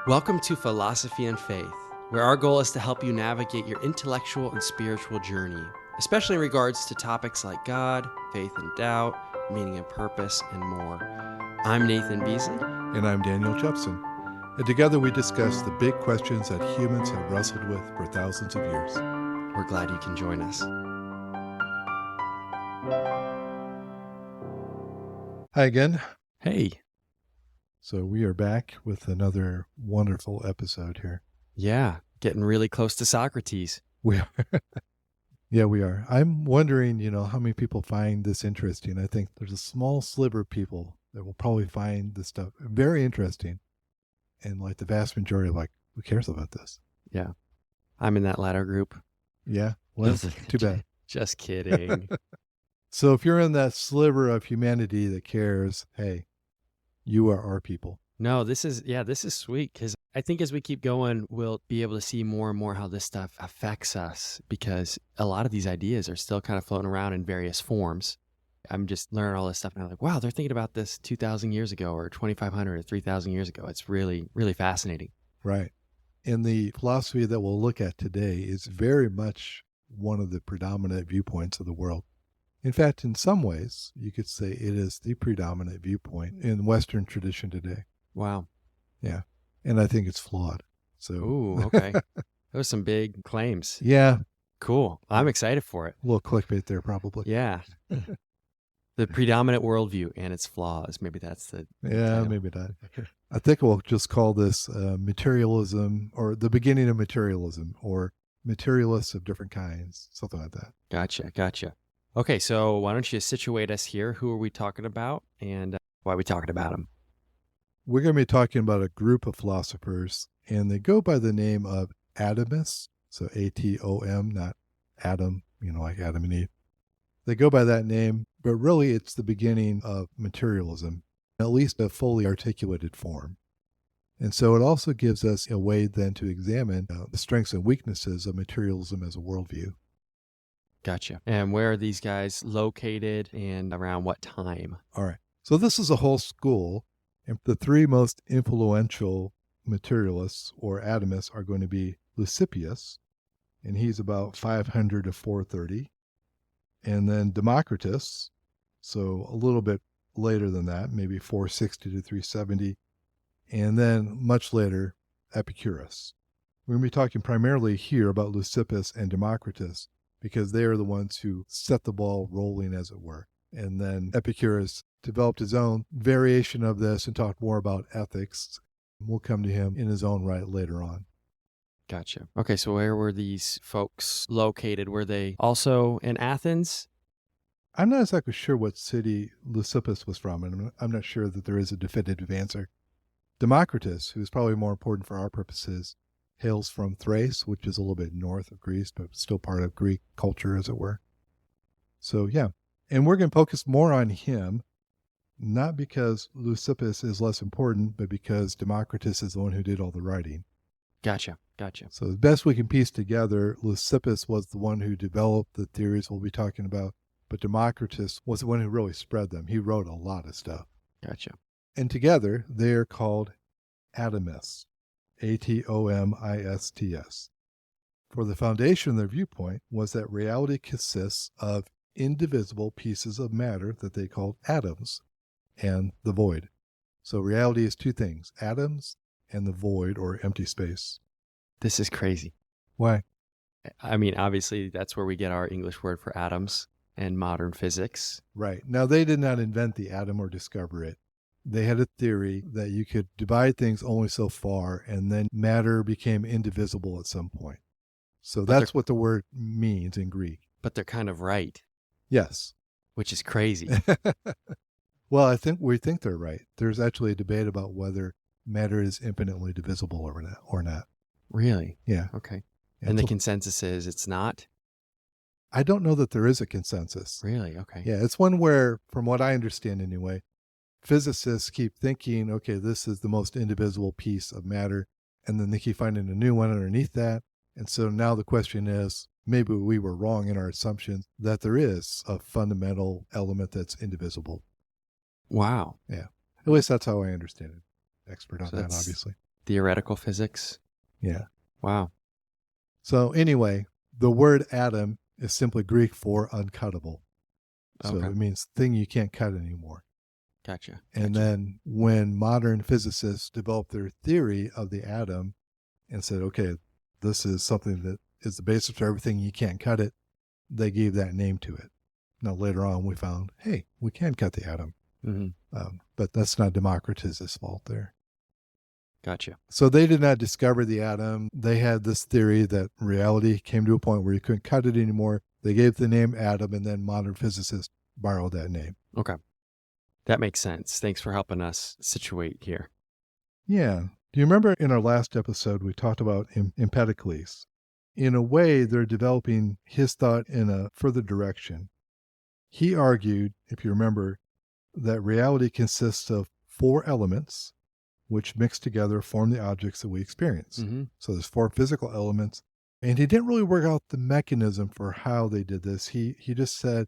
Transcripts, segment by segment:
Welcome to Philosophy and Faith, where our goal is to help you navigate your intellectual and spiritual journey, especially in regards to topics like God, faith and doubt, meaning and purpose, and more. I'm Nathan Beasley. And I'm Daniel Jepson. And together we discuss the big questions that humans have wrestled with for thousands of years. We're glad you can join us. Hi again. Hey. So we are back with another wonderful episode here. Yeah, getting really close to Socrates. We are. Yeah, we are. I'm wondering, how many people find this interesting. I think there's a small sliver of people that will probably find this stuff very interesting. And like the vast majority of who cares about this? Yeah. I'm in that latter group. Yeah. Well, too bad. Just kidding. So if you're in that sliver of humanity that cares, hey, you are our people. No, this is sweet, because I think as we keep going, we'll be able to see more and more how this stuff affects us, because a lot of these ideas are still kind of floating around in various forms. I'm just learning all this stuff and I'm like, wow, they're thinking about this 2,000 years ago or 2,500 or 3,000 years ago. It's really, really fascinating. Right. And the philosophy that we'll look at today is very much one of the predominant viewpoints of the world. In fact, in some ways, you could say it is the predominant viewpoint in Western tradition today. Wow. Yeah. And I think it's flawed. So, ooh, okay. Those are some big claims. Yeah. Cool. I'm excited for it. A little clickbait there, probably. Yeah. The predominant worldview and its flaws. Maybe that's the Yeah, title. Maybe not. I think we'll just call this materialism, or the beginning of materialism, or materialists of different kinds, something like that. Gotcha. Okay, so why don't you situate us here? Who are we talking about, and why are we talking about them? We're going to be talking about a group of philosophers, and they go by the name of Atomists. So A-T-O-M, not Adam, like Adam and Eve. They go by that name, but really it's the beginning of materialism, at least a fully articulated form. And so it also gives us a way then to examine the strengths and weaknesses of materialism as a worldview. Gotcha. And where are these guys located and around what time? All right. So this is a whole school, and the three most influential materialists or atomists are going to be Leucippus, and he's about 500 to 430. And then Democritus, so a little bit later than that, maybe 460 to 370. And then much later, Epicurus. We're going to be talking primarily here about Leucippus and Democritus, because they are the ones who set the ball rolling, as it were. And then Epicurus developed his own variation of this and talked more about ethics. We'll come to him in his own right later on. Gotcha. Okay, so where were these folks located? Were they also in Athens? I'm not exactly sure what city Leucippus was from, and I'm not sure that there is a definitive answer. Democritus, who's probably more important for our purposes, hails from Thrace, which is a little bit north of Greece, but still part of Greek culture, as it were. So, yeah. And we're going to focus more on him, not because Leucippus is less important, but because Democritus is the one who did all the writing. Gotcha. So the best we can piece together, Leucippus was the one who developed the theories we'll be talking about, but Democritus was the one who really spread them. He wrote a lot of stuff. Gotcha. And together, they are called Atomists. Atomists. For the foundation of their viewpoint was that reality consists of indivisible pieces of matter that they called atoms and the void. So reality is two things, atoms and the void, or empty space. This is crazy. Why? I mean, obviously, that's where we get our English word for atoms and modern physics. Right. Now, they did not invent the atom or discover it. They had a theory that you could divide things only so far, and then matter became indivisible at some point. So that's what the word means in Greek. But they're kind of right. Yes. Which is crazy. Well, we think they're right. There's actually a debate about whether matter is infinitely divisible or not. Really? Yeah. Okay. And the consensus is it's not? I don't know that there is a consensus. Really? Okay. Yeah, it's one where, from what I understand anyway, physicists keep thinking, okay, this is the most indivisible piece of matter, and then they keep finding a new one underneath that. And so now the question is, maybe we were wrong in our assumptions that there is a fundamental element that's indivisible. Wow. Yeah. At least that's how I understand it. Expert on that, obviously. Theoretical physics. Yeah. Wow. So anyway, the word atom is simply Greek for uncuttable. So Okay. it means thing you can't cut anymore. Gotcha. And then when modern physicists developed their theory of the atom and said, okay, this is something that is the basis for everything, you can't cut it, they gave that name to it. Now, later on, we found, hey, we can cut the atom. But that's not Democritus' fault there. Gotcha. So they did not discover the atom. They had this theory that reality came to a point where you couldn't cut it anymore. They gave the name atom, and then modern physicists borrowed that name. Okay. That makes sense. Thanks for helping us situate here. Yeah. Do you remember in our last episode, we talked about Empedocles? In a way, they're developing his thought in a further direction. He argued, if you remember, that reality consists of 4 elements, which mix together form the objects that we experience. So there's 4 physical elements. And he didn't really work out the mechanism for how they did this. He just said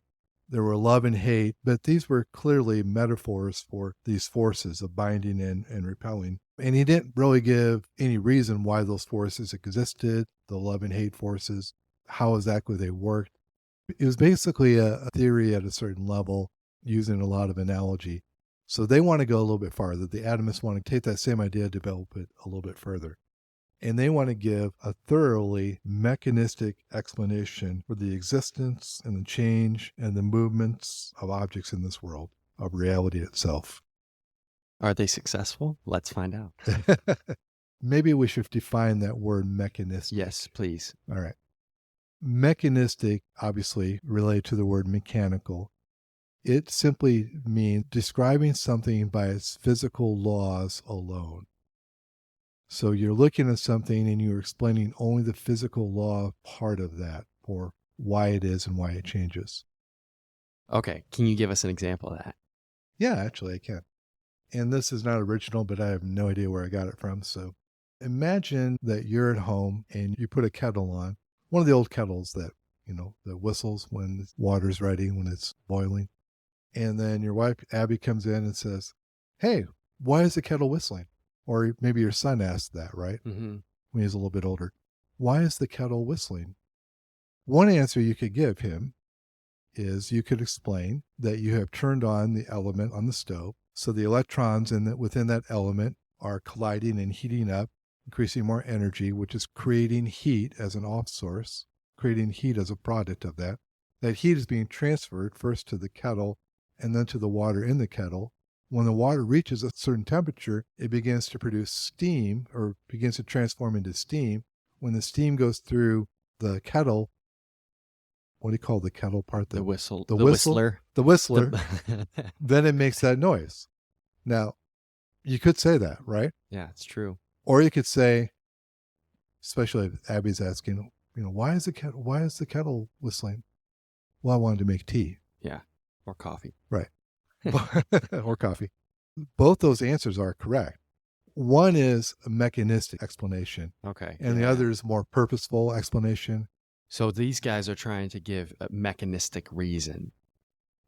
there were love and hate, but these were clearly metaphors for these forces of binding and repelling. And he didn't really give any reason why those forces existed, the love and hate forces, how exactly they worked. It was basically a theory at a certain level using a lot of analogy. So they want to go a little bit farther. The atomists want to take that same idea, develop it a little bit further. And they want to give a thoroughly mechanistic explanation for the existence and the change and the movements of objects in this world, of reality itself. Are they successful? Let's find out. Maybe we should define that word mechanistic. Yes, please. All right. Mechanistic, obviously, related to the word mechanical. It simply means describing something by its physical laws alone. So you're looking at something and you're explaining only the physical law part of that, or why it is and why it changes. Okay. Can you give us an example of that? Yeah, actually I can. And this is not original, but I have no idea where I got it from. So imagine that you're at home and you put a kettle on, one of the old kettles that, that whistles when water's ready, when it's boiling. And then your wife, Abby, comes in and says, hey, why is the kettle whistling? Or maybe your son asked that, right? When he's a little bit older. Why is the kettle whistling? One answer you could give him is you could explain that you have turned on the element on the stove. So the electrons within that element are colliding and heating up, increasing more energy, which is creating heat as an off source, creating heat as a product of that. That heat is being transferred first to the kettle and then to the water in the kettle. When the water reaches a certain temperature, it begins to produce steam, or begins to transform into steam. When the steam goes through the kettle, what do you call the kettle part? The whistle. The whistler. The whistler. Then it makes that noise. Now, you could say that, right? Yeah, it's true. Or you could say, especially if Abby's asking, why is the kettle whistling? Well, I wanted to make tea. Yeah, or coffee. Right. Or coffee. Both those answers are correct. One is a mechanistic explanation. Okay. And the other is more purposeful explanation. So these guys are trying to give a mechanistic reason.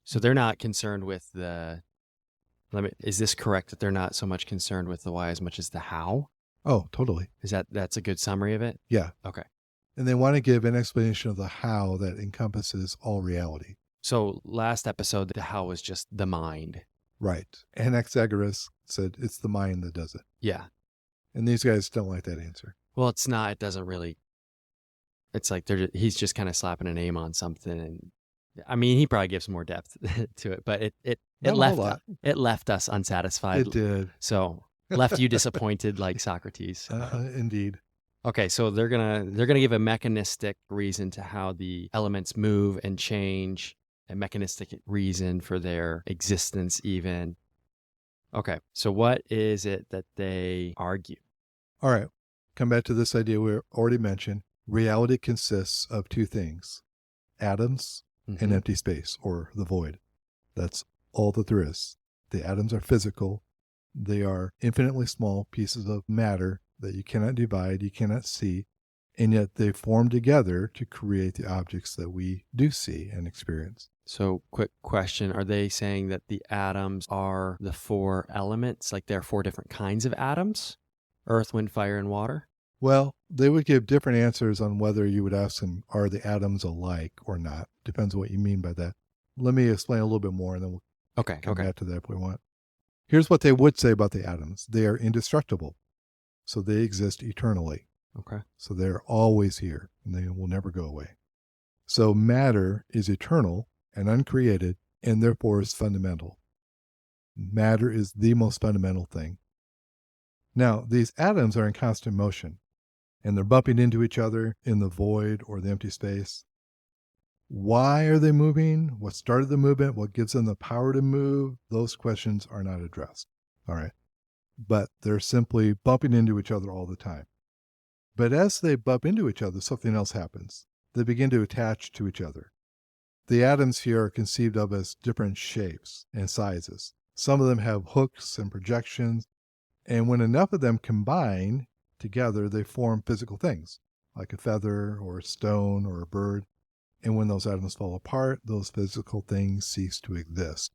So they're not concerned with is this correct that they're not so much concerned with the why as much as the how? Oh, totally. That's a good summary of it? Yeah. Okay. And they want to give an explanation of the how that encompasses all reality. So last episode, the how was just the mind. Right. Anaxagoras said it's the mind that does it. Yeah. And these guys don't like that answer. Well, it's not. It doesn't really. It's like he's just kind of slapping a name on something. And I mean, he probably gives more depth to it, but it left us unsatisfied. It did. So left you disappointed like Socrates. Indeed. Okay, so they're gonna give a mechanistic reason to how the elements move and change, a mechanistic reason for their existence even. Okay, so what is it that they argue? All right, come back to this idea we already mentioned. Reality consists of 2 things, atoms and empty space, or the void. That's all that there is. The atoms are physical. They are infinitely small pieces of matter that you cannot divide, you cannot see, and yet they form together to create the objects that we do see and experience. So, quick question. Are they saying that the atoms are the 4 elements, like there are 4 different kinds of atoms? earth, wind, fire, and water? Well, they would give different answers on whether you would ask them, are the atoms alike or not? Depends on what you mean by that. Let me explain a little bit more and then we'll come back to that if we want. Here's what they would say about the atoms. They are indestructible. So they exist eternally. Okay. So they're always here and they will never go away. So matter is eternal and uncreated and therefore is fundamental. Matter is the most fundamental thing. Now, these atoms are in constant motion and they're bumping into each other in the void or the empty space. Why are they moving? What started the movement? What gives them the power to move? Those questions are not addressed. All right. But they're simply bumping into each other all the time. But as they bump into each other, something else happens. They begin to attach to each other. The atoms here are conceived of as different shapes and sizes. Some of them have hooks and projections. And when enough of them combine together, they form physical things, like a feather or a stone or a bird. And when those atoms fall apart, those physical things cease to exist.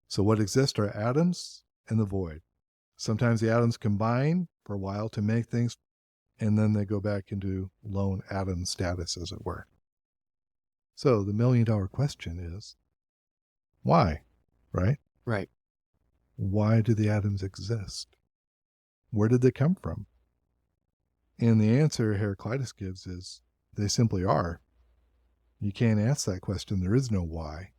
So what exists are atoms and the void. Sometimes the atoms combine for a while to make things, and then they go back into lone atom status, as it were. So the million-dollar question is, why? Right? Right. Why do the atoms exist? Where did they come from? And the answer Heraclitus gives is, they simply are. You can't ask that question. There is no why.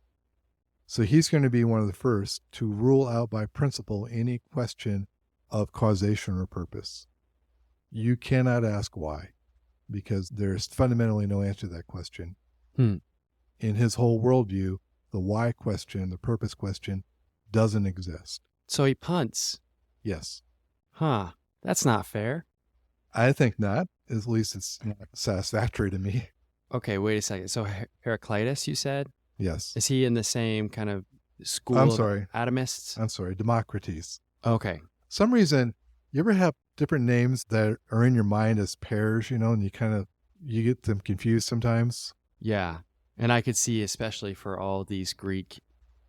So he's going to be one of the first to rule out by principle any question of causation or purpose. You cannot ask why, because there's fundamentally no answer to that question. In his whole worldview, the why question, the purpose question, doesn't exist. So he punts. Yes. Huh. That's not fair. I think not. At least it's not satisfactory to me. Okay, wait a second. So Heraclitus, you said? Yes. Is he in the same kind of school I'm of sorry. atomists? I'm sorry. Democritus. Okay. Some reason, you ever have different names that are in your mind as pairs, and you get them confused sometimes? Yeah. And I could see, especially for all these Greek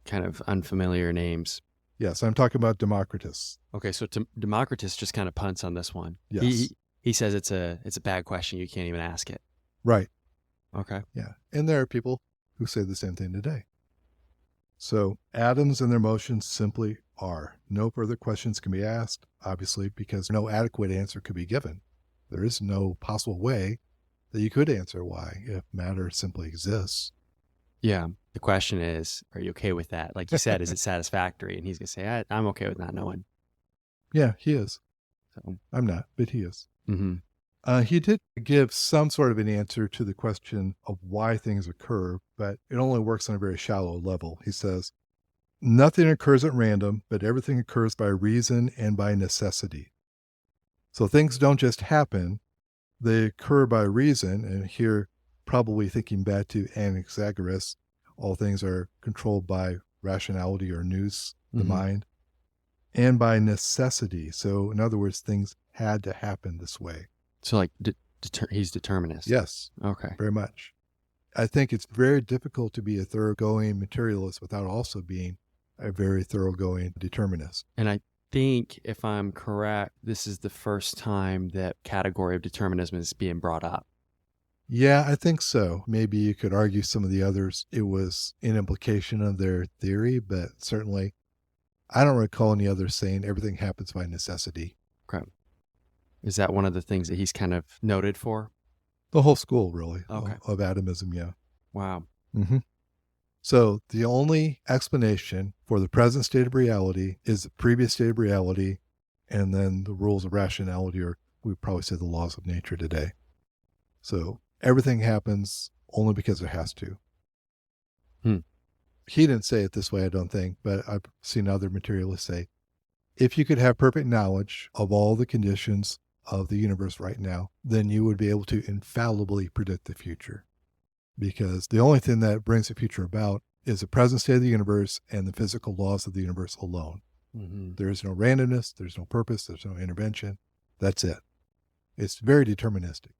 kind of unfamiliar names. Yes, I'm talking about Democritus. Okay, so Democritus just kind of punts on this one. Yes. He says it's a bad question. You can't even ask it. Right. Okay. Yeah. And there are people who say the same thing today. So atoms and their motions simply are. No further questions can be asked, obviously, because no adequate answer could be given. There is no possible way that you could answer why if matter simply exists. Yeah. The question is, are you okay with that? Like you said, is it satisfactory? And he's going to say, I'm okay with not knowing. Yeah, he is. So. I'm not, but he is. Mm-hmm. He did give some sort of an answer to the question of why things occur, but it only works on a very shallow level. He says, nothing occurs at random, but everything occurs by reason and by necessity. So things don't just happen, they occur by reason. And here, probably thinking back to Anaxagoras, all things are controlled by rationality or nous, the mind, and by necessity. So in other words, things had to happen this way. So like he's determinist. Yes. Okay. Very much. I think it's very difficult to be a thoroughgoing materialist without also being a very thoroughgoing determinist. And I think, if I'm correct, this is the first time that category of determinism is being brought up. Yeah, I think so. Maybe you could argue some of the others, it was an implication of their theory, but certainly I don't recall any others saying everything happens by necessity. Okay. Is that one of the things that he's kind of noted for? The whole school, really, okay. of atomism, yeah. Wow. Mm-hmm. So the only explanation for the present state of reality is the previous state of reality, and then the rules of rationality, or we'd probably say the laws of nature today. So everything happens only because it has to. He didn't say it this way, I don't think, but I've seen other materialists say, if you could have perfect knowledge of all the conditions of the universe right now, then you would be able to infallibly predict the future. Because the only thing that brings the future about is the present state of the universe and the physical laws of the universe alone. There is no randomness, there's no purpose, there's no intervention. That's it. It's very deterministic.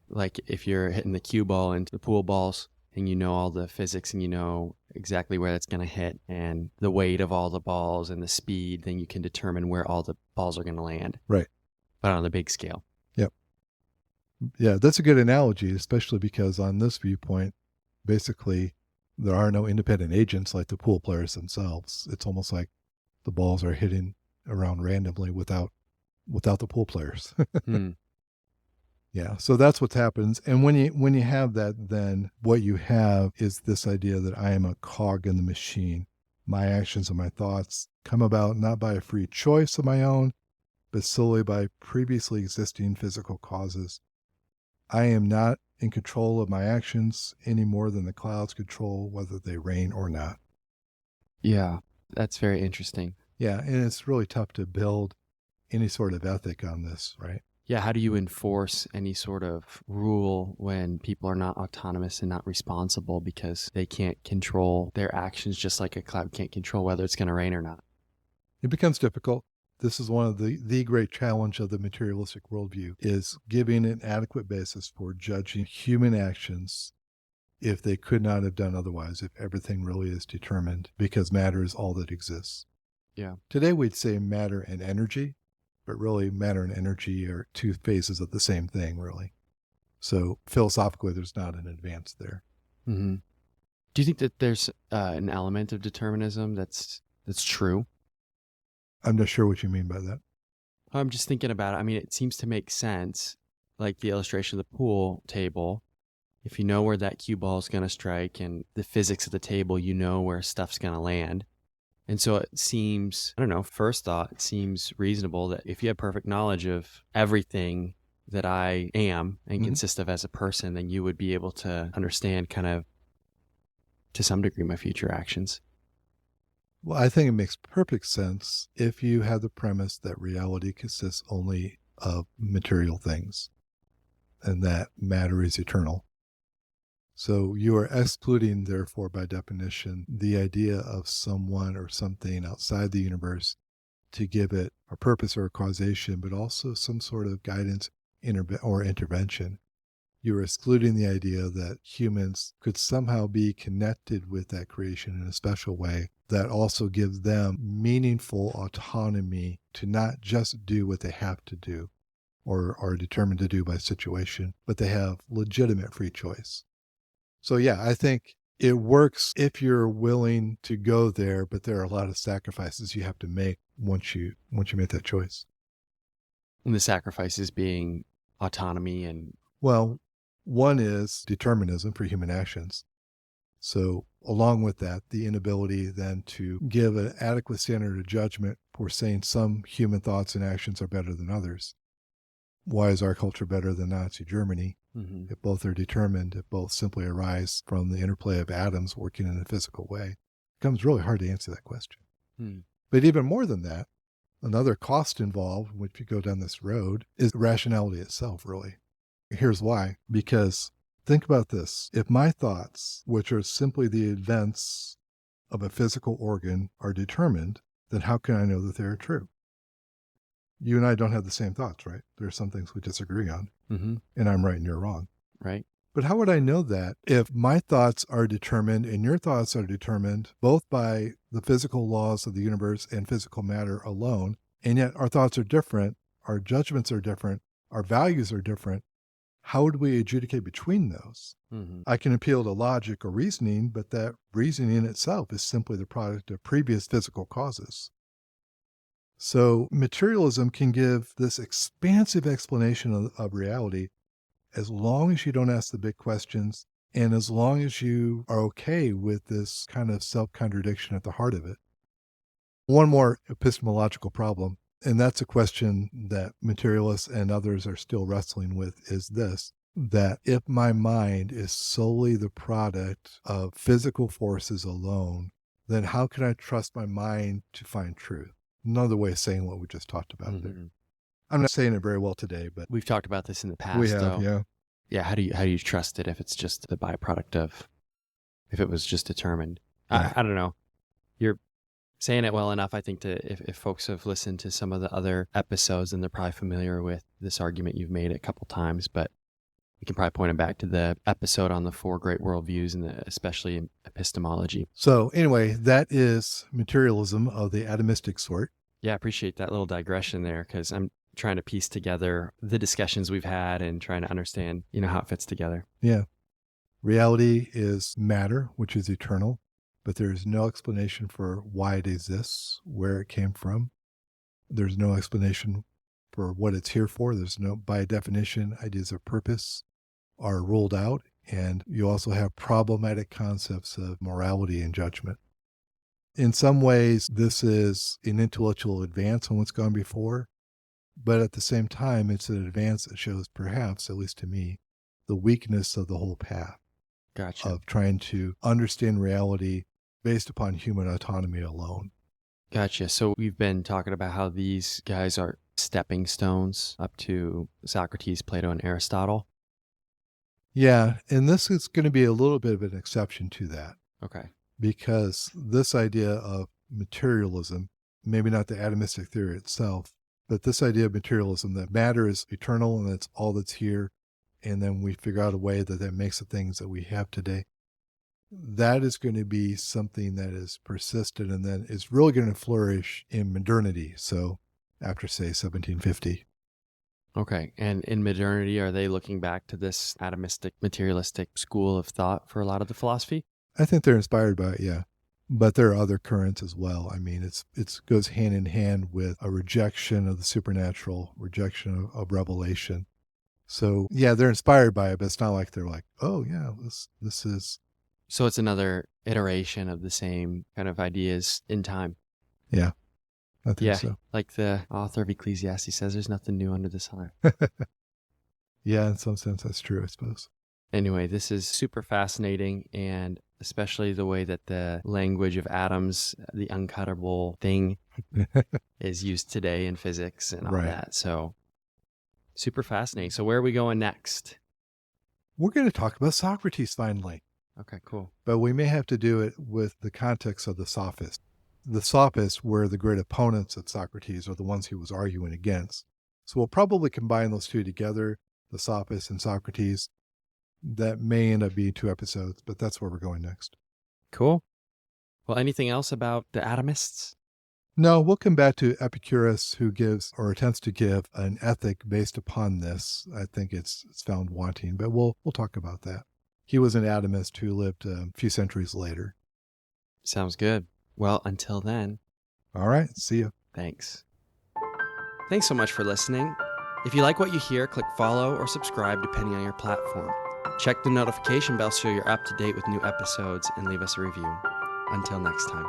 Like if you're hitting the cue ball into the pool balls and you know all the physics and you know exactly where it's going to hit and the weight of all the balls and the speed, then you can determine where all the balls are going to land. Right. But on the big scale. Yep. Yeah, that's a good analogy, especially because on this viewpoint, basically, there are no independent agents like the pool players themselves. It's almost like the balls are hitting around randomly without the pool players. Yeah, so that's what happens. And when you have that, then what you have is this idea that I am a cog in the machine. My actions and my thoughts come about not by a free choice of my own, but solely by previously existing physical causes. I am not in control of my actions any more than the clouds control whether they rain or not. Yeah, that's very interesting. Yeah, and it's really tough to build any sort of ethic on this, right? Yeah, how do you enforce any sort of rule when people are not autonomous and not responsible because they can't control their actions, just like a cloud can't control whether it's going to rain or not? It becomes difficult. This is one of the great challenge of the materialistic worldview, is giving an adequate basis for judging human actions if they could not have done otherwise, if everything really is determined because matter is all that exists. Yeah. Today we'd say matter and energy, but really matter and energy are two phases of the same thing, really. So philosophically, there's not an advance there. Mm-hmm. Do you think that there's an element of determinism that's true? I'm not sure what you mean by that. I'm just thinking about it. I mean, it seems to make sense, like the illustration of the pool table. If you know where that cue ball is going to strike and the physics of the table, you know where stuff's going to land. And so it seems, I don't know, first thought, it seems reasonable that if you have perfect knowledge of everything that I am and consist of as a person, then you would be able to understand kind of, to some degree, my future actions. Well, I think it makes perfect sense if you have the premise that reality consists only of material things and that matter is eternal. So you are excluding, therefore, by definition, the idea of someone or something outside the universe to give it a purpose or a causation, but also some sort of guidance or intervention. You're excluding the idea that humans could somehow be connected with that creation in a special way that also gives them meaningful autonomy to not just do what they have to do or are determined to do by situation, but they have legitimate free choice. So yeah, I think it works if you're willing to go there, but there are a lot of sacrifices you have to make once you make that choice. And the sacrifices being autonomy and... Well, one is determinism for human actions. So along with that, the inability then to give an adequate standard of judgment for saying some human thoughts and actions are better than others. Why is our culture better than Nazi Germany? If both are determined, if both simply arise from the interplay of atoms working in a physical way, it becomes really hard to answer that question. But even more than that, another cost involved, if you go down this road, is rationality itself, really. Here's why. Because think about this. If my thoughts, which are simply the events of a physical organ, are determined, then how can I know that they are true? You and I don't have the same thoughts, right? There are some things we disagree on, and I'm right and you're wrong. Right. But how would I know that if my thoughts are determined and your thoughts are determined both by the physical laws of the universe and physical matter alone, and yet our thoughts are different, our judgments are different, our values are different? How would we adjudicate between those? I can appeal to logic or reasoning, but that reasoning in itself is simply the product of previous physical causes. So materialism can give this expansive explanation of reality as long as you don't ask the big questions and as long as you are okay with this kind of self-contradiction at the heart of it. One more epistemological problem, and that's a question that materialists and others are still wrestling with, is this: that if my mind is solely the product of physical forces alone, then how can I trust my mind to find truth? Another way of saying what we just talked about there. I'm not saying it very well today, but we've talked about this in the past. We have, though. yeah. Yeah, how do you trust it if it's just the byproduct of, if it was just determined? Yeah. I don't know. You're saying it well enough, I think, to if folks have listened to some of the other episodes, then they're probably familiar with this argument you've made a couple times. But We can probably point them back to the episode on the 4 great worldviews and especially in epistemology. So anyway, that is materialism of the atomistic sort. Yeah, I appreciate that little digression there because I'm trying to piece together the discussions we've had and trying to understand, how it fits together. Yeah. Reality is matter, which is eternal, but there's no explanation for why it exists, where it came from. There's no explanation for what it's here for. There's no, by definition, ideas of purpose are ruled out. And you also have problematic concepts of morality and judgment. In some ways, this is an intellectual advance on what's gone before, but at the same time, it's an advance that shows perhaps, at least to me, the weakness of the whole path. Gotcha. Of trying to understand reality based upon human autonomy alone. Gotcha. So we've been talking about how these guys are stepping stones up to Socrates, Plato, and Aristotle. Yeah, and this is going to be a little bit of an exception to that. Okay. Because this idea of materialism, maybe not the atomistic theory itself, but this idea of materialism, that matter is eternal and that's all that's here, and then we figure out a way that makes the things that we have today, that is going to be something that is persistent and then is really going to flourish in modernity. So after, say, 1750. Okay. And in modernity, are they looking back to this atomistic, materialistic school of thought for a lot of the philosophy? I think they're inspired by it, yeah. But there are other currents as well. I mean, it goes hand in hand with a rejection of the supernatural, rejection of revelation. So, yeah, they're inspired by it, but it's not like they're like, oh, yeah, this is... So it's another iteration of the same kind of ideas in time. Yeah, I think so. Like the author of Ecclesiastes says, there's nothing new under the sun. Yeah, in some sense, that's true, I suppose. Anyway, this is super fascinating, and especially the way that the language of atoms, the uncuttable thing, is used today in physics and all that. So super fascinating. So where are we going next? We're going to talk about Socrates finally. Okay, cool. But we may have to do it with the context of the sophists. The sophists were the great opponents of Socrates, or the ones he was arguing against. So we'll probably combine those two together, the sophists and Socrates. That may end up being 2 episodes, but that's where we're going next. Cool. Well, anything else about the atomists? No, we'll come back to Epicurus, who gives or attempts to give an ethic based upon this. I think it's found wanting, but we'll talk about that. He was an atomist who lived a few centuries later. Sounds good. Well, until then. All right. See you. Thanks. Thanks so much for listening. If you like what you hear, click follow or subscribe depending on your platform. Check the notification bell so you're up to date with new episodes and leave us a review. Until next time.